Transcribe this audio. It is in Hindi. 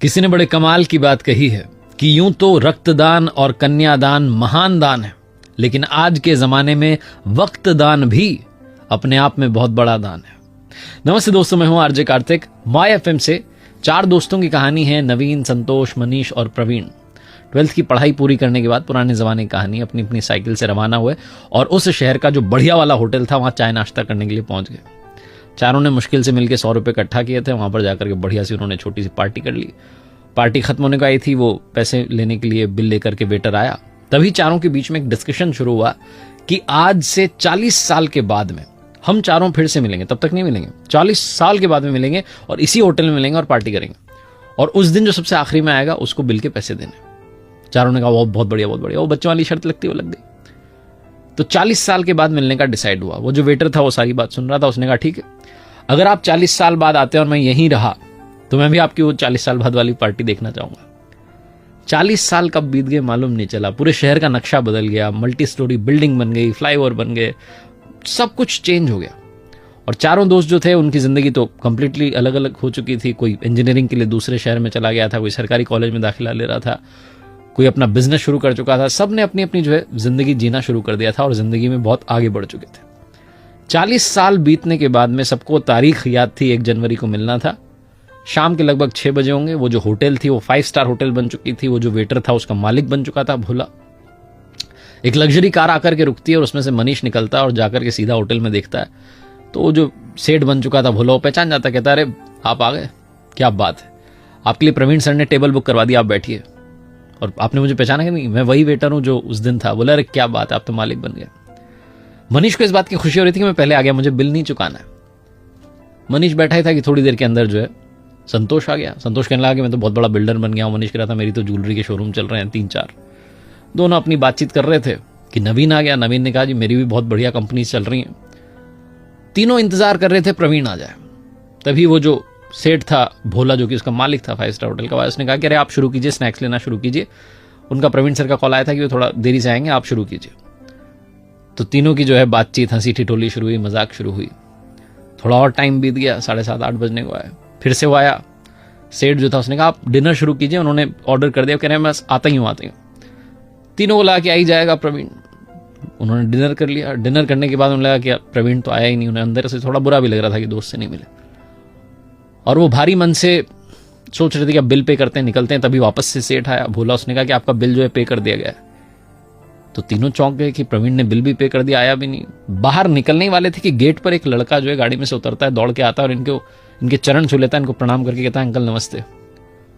किसी ने बड़े कमाल की बात कही है कि यूं तो रक्तदान और कन्यादान महान दान है, लेकिन आज के जमाने में वक्त दान भी अपने आप में बहुत बड़ा दान है। नमस्ते दोस्तों, मैं हूं आरजे कार्तिक। माय एफएम से 4 दोस्तों की कहानी है, नवीन, संतोष, मनीष और प्रवीण। 12th की पढ़ाई पूरी करने के बाद पुराने जमाने की कहानी अपनी अपनी साइकिल से रवाना हुए और उस शहर का जो बढ़िया वाला होटल था वहां चाय नाश्ता करने के लिए पहुंच गए। चारों ने मुश्किल से मिलकर 100 रुपए इकट्ठा किए थे। वहां पर जाकर के बढ़िया सी उन्होंने छोटी सी पार्टी कर ली। पार्टी खत्म होने को आई थी, वो पैसे लेने के लिए बिल लेकर के वेटर आया। तभी चारों के बीच में एक डिस्कशन शुरू हुआ कि आज से 40 साल के बाद में हम चारों फिर से मिलेंगे। तब तक नहीं मिलेंगे, 40 साल के बाद में मिलेंगे और इसी होटल में मिलेंगे और पार्टी करेंगे, और उस दिन जो सबसे आखिरी में आएगा उसको बिल के पैसे देने। चारों ने कहा वो बहुत बढ़िया, बहुत बढ़िया। वो बच्चों वाली शर्त लगती, वो लग गई। तो 40 साल के बाद मिलने का डिसाइड हुआ। वो जो वेटर था वो सारी बात सुन रहा था। उसने कहा ठीक है, अगर आप 40 साल बाद आते हैं और मैं यहीं रहा तो मैं भी आपकी वो 40 साल बाद वाली पार्टी देखना चाहूंगा। 40 साल कब बीत गए मालूम नहीं चला। पूरे शहर का नक्शा बदल गया, मल्टी स्टोरी बिल्डिंग बन गई, फ्लाईओवर बन गए, सब कुछ चेंज हो गया। और चारों दोस्त जो थे उनकी जिंदगी तो कंप्लीटली अलग अलग हो चुकी थी। कोई इंजीनियरिंग के लिए दूसरे शहर में चला गया था, कोई सरकारी कॉलेज में दाखिला ले रहा था, कोई अपना बिजनेस शुरू कर चुका था। सब ने अपनी अपनी जो है जिंदगी जीना शुरू कर दिया था और जिंदगी में बहुत आगे बढ़ चुके थे। 40 साल बीतने के बाद में सबको तारीख याद थी, 1 जनवरी को मिलना था। शाम के लगभग 6 बजे होंगे। वो जो होटल थी वो 5 स्टार होटल बन चुकी थी। वो जो वेटर था उसका मालिक बन चुका था भोला। एक लग्जरी कार आकर के रुकती है और उसमें से मनीष निकलता है और जाकर के सीधा होटल में देखता है तो वो जो सेठ बन चुका था भोला, वो पहचान जाता, कहता है अरे आप आ गए, क्या बात है, आपके लिए प्रवीण सर ने टेबल बुक करवा दिया, आप बैठिए। और आपने मुझे पहचाना कि नहीं, मैं वही वेटर हूं जो उस दिन था। बोला अरे क्या बात है, आप तो मालिक बन गए। मनीष को इस बात की खुशी हो रही थी कि मैं पहले आ गया, मुझे बिल नहीं चुकाना है। मनीष बैठा ही था कि थोड़ी देर के अंदर जो है संतोष आ गया। संतोष कहने लगा कि मैं तो बहुत बड़ा बिल्डर बन गया हूं। मनीष कह रहा था मेरी तो ज्वेलरी के शोरूम चल रहे हैं 3-4। दोनों अपनी बातचीत कर रहे थे कि नवीन आ गया। नवीन ने कहा जी मेरी भी बहुत बढ़िया कंपनी चल रही है। तीनों इंतजार कर रहे थे प्रवीण आ जाए। तभी वो जो सेठ था भोला, जो कि उसका मालिक था 5 स्टार होटल का, उसने कहा कि अरे आप शुरू कीजिए, स्नैक्स लेना शुरू कीजिए। उनका प्रवीण सर का कॉल आया था कि वो थोड़ा देरी से आएंगे, आप शुरू कीजिए। तो तीनों की जो है बातचीत, हंसी ठिठोली शुरू हुई, मजाक शुरू हुई। थोड़ा और टाइम बीत गया, 7:30-8 बजने को आया। फिर से वो आया। सेठ जो था उसने कहा आप डिनर शुरू कीजिए। उन्होंने ऑर्डर कर दिया, कह रहे हैं बस आता ही हूँ। तीनों को लगा कि आ ही जाएगा प्रवीण। उन्होंने डिनर कर लिया। डिनर करने के बाद उन्हें लगा कि प्रवीण तो आया ही नहीं। उन्हें अंदर से थोड़ा बुरा भी लग रहा था कि दोस्त से नहीं मिले, और वो भारी मन से सोच रहे थे कि अब बिल पे करते हैं, निकलते हैं। तभी वापस से सेठ आया भोला। उसने कहा कि आपका बिल जो है पे कर दिया गया है। तो तीनों चौंक गए कि प्रवीण ने बिल भी पे कर दिया, आया भी नहीं। बाहर निकलने ही वाले थे कि गेट पर एक लड़का जो है गाड़ी में से उतरता है, दौड़ के आता है और इनके चरण छू लेता है, इनको प्रणाम करके कहता है अंकल नमस्ते।